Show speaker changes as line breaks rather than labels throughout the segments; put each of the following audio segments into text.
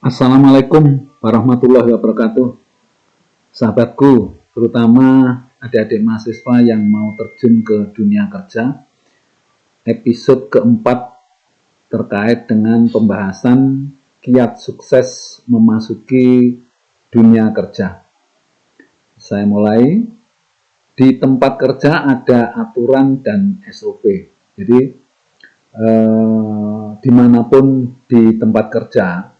Assalamualaikum warahmatullahi wabarakatuh. Sahabatku, terutama adik-adik mahasiswa yang mau terjun ke dunia kerja, episode keempat terkait dengan pembahasan kiat sukses memasuki dunia kerja. Saya mulai. Di tempat kerja ada aturan dan SOP. Jadi dimanapun di tempat kerja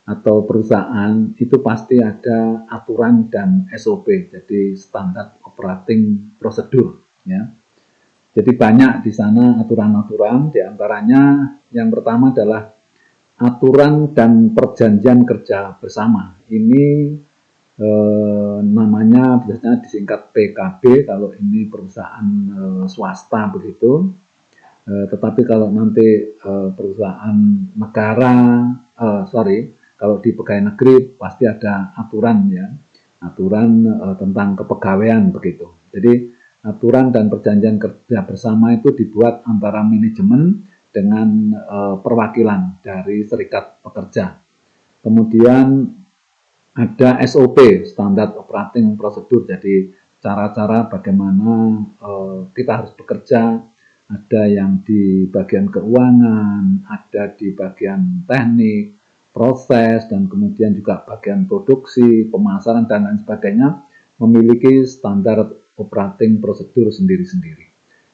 atau perusahaan itu pasti ada aturan dan SOP, jadi standar operating prosedur, ya. Jadi banyak di sana aturan-aturan, diantaranya yang pertama adalah aturan dan perjanjian kerja bersama. Ini namanya biasanya disingkat PKB kalau ini perusahaan swasta begitu. Tetapi kalau nanti perusahaan negara, kalau di pegawai negeri pasti ada aturan, ya, aturan tentang kepegawaian begitu. Jadi aturan dan perjanjian kerja bersama itu dibuat antara manajemen dengan perwakilan dari serikat pekerja. Kemudian ada SOP, standar operating prosedur, jadi cara-cara bagaimana kita harus bekerja. Ada yang di bagian keuangan, ada di bagian teknik, proses, dan kemudian juga bagian produksi, pemasaran, dan lain sebagainya, memiliki standar operating prosedur sendiri-sendiri.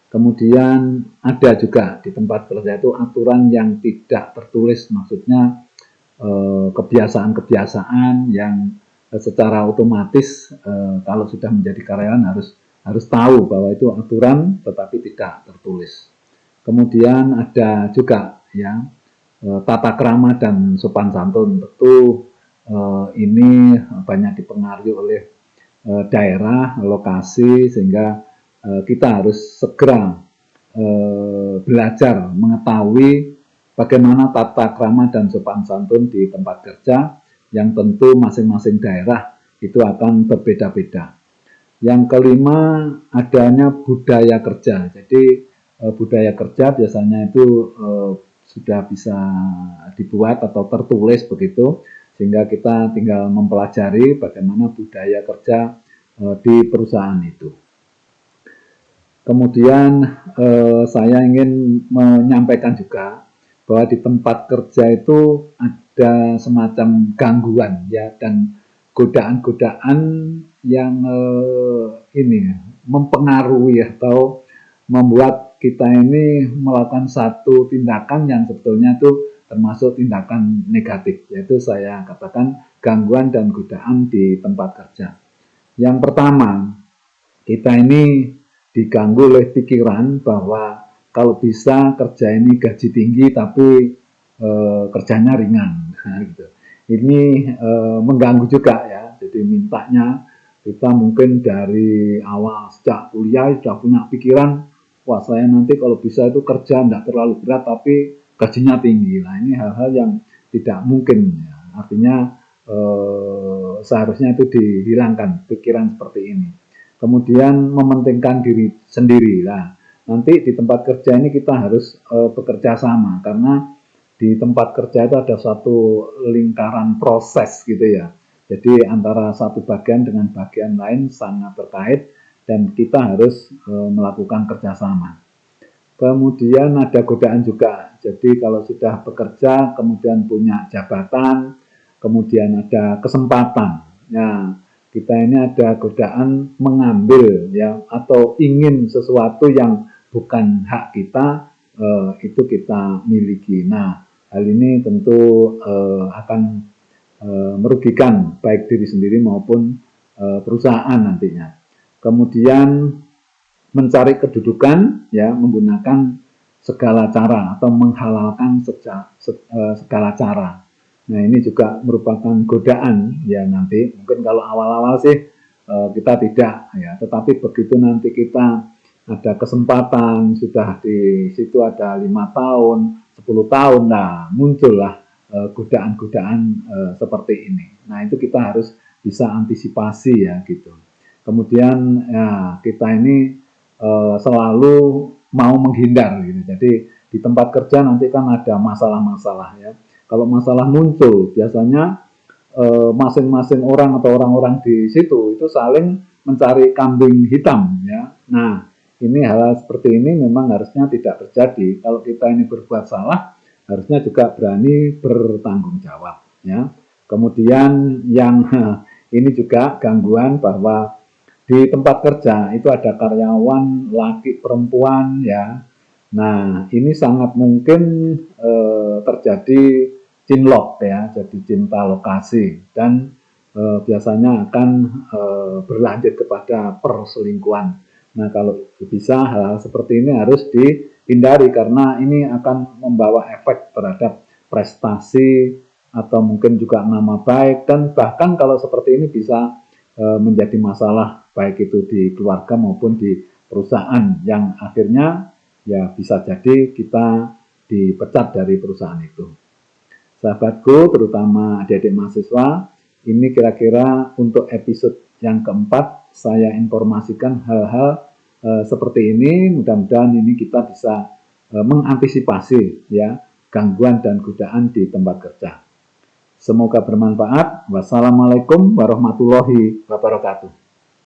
Kemudian ada juga di tempat kerja itu aturan yang tidak tertulis, maksudnya kebiasaan-kebiasaan yang secara otomatis kalau sudah menjadi karyawan harus tahu bahwa itu aturan tetapi tidak tertulis. Kemudian ada juga, ya, tata krama dan sopan santun. Tentu ini banyak dipengaruhi oleh daerah, lokasi, sehingga kita harus segera belajar mengetahui bagaimana tata krama dan sopan santun di tempat kerja, yang tentu masing-masing daerah itu akan berbeda-beda. Yang kelima, adanya budaya kerja. Jadi budaya kerja biasanya itu sudah bisa dibuat atau tertulis begitu, sehingga kita tinggal mempelajari bagaimana budaya kerja di perusahaan itu. Kemudian saya ingin menyampaikan juga bahwa di tempat kerja itu ada semacam gangguan, ya, dan godaan-godaan yang ini mempengaruhi atau membuat kita ini melakukan satu tindakan yang sebetulnya itu termasuk tindakan negatif, yaitu saya katakan gangguan dan godaan di tempat kerja. Yang pertama, kita ini diganggu oleh pikiran bahwa kalau bisa kerja ini gaji tinggi tapi kerjanya ringan, nah, gitu. Ini mengganggu juga, ya. Jadi mintanya kita mungkin dari awal sejak kuliah sudah punya pikiran, wah saya nanti kalau bisa itu kerja tidak terlalu berat tapi gajinya tinggi. Nah ini hal-hal yang tidak mungkin, ya. Artinya seharusnya itu dihilangkan pikiran seperti ini. Kemudian mementingkan diri sendiri. Nah, nanti di tempat kerja ini kita harus bekerja sama, karena di tempat kerja itu ada suatu lingkaran proses gitu, ya. Jadi antara satu bagian dengan bagian lain sangat terkait dan kita harus melakukan kerjasama. Kemudian ada godaan juga. Jadi kalau sudah bekerja kemudian punya jabatan, kemudian ada kesempatan. Ya, kita ini ada godaan mengambil, ya, atau ingin sesuatu yang bukan hak kita itu kita miliki. Nah, hal ini tentu akan merugikan baik diri sendiri maupun perusahaan nantinya. Kemudian mencari kedudukan, ya, menggunakan segala cara atau menghalalkan segala cara. Nah ini juga merupakan godaan, ya, nanti mungkin kalau awal-awal sih kita tidak, ya, tetapi begitu nanti kita ada kesempatan, sudah di situ ada 5 tahun, 10 tahun, nah muncullah godaan-godaan seperti ini. Nah itu kita harus bisa antisipasi, ya, gitu. Kemudian ya, kita ini selalu mau menghindar gitu. Jadi di tempat kerja nanti kan ada masalah-masalah, ya. kalau masalah muncul biasanya masing-masing orang atau orang-orang di situ itu saling mencari kambing hitam ya. Nah, ini hal seperti ini memang harusnya tidak terjadi. Kalau kita ini berbuat salah, harusnya juga berani bertanggung jawab ya. Kemudian yang ini juga gangguan bahwa di tempat kerja itu ada karyawan laki perempuan ya. Nah, ini sangat mungkin terjadi cinlok ya, jadi cinta lokasi dan biasanya akan berlanjut kepada perselingkuhan. Nah, kalau bisa hal-hal seperti ini harus dihindari karena ini akan membawa efek terhadap prestasi atau mungkin juga nama baik dan bahkan kalau seperti ini bisa menjadi masalah baik itu di keluarga maupun di perusahaan yang akhirnya ya bisa jadi kita dipecat dari perusahaan itu. Sahabatku, terutama adik-adik mahasiswa, ini kira-kira untuk episode yang keempat saya informasikan hal-hal seperti ini. Mudah-mudahan ini kita bisa mengantisipasi ya gangguan dan godaan di tempat kerja. Semoga bermanfaat. Wassalamualaikum warahmatullahi wabarakatuh.